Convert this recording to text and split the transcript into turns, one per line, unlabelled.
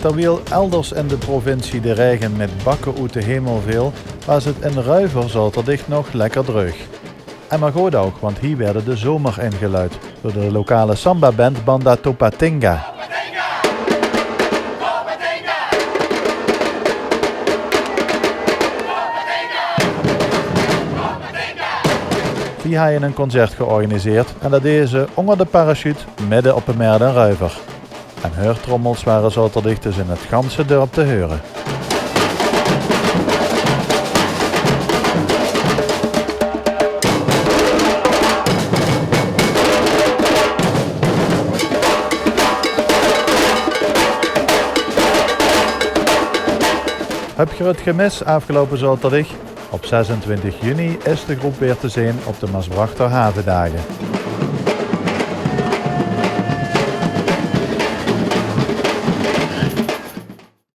Terwijl elders in de provincie de regen met bakken uit de hemel viel, was het in Ruiver Zoterdich nog lekker droog. En maar goed ook, want hier werden de zomer ingeluid door de lokale samba-band Banda Topatinga. Die hebben een concert georganiseerd en dat deden ze onder de parachute midden op een meer in Ruiver. En heurtrommels waren Zoterdich dus in het ganse dorp te horen. Heb je het gemist afgelopen Zoterdich? Op 26 juni is de groep weer te zien op de Maasbrachter Havendagen.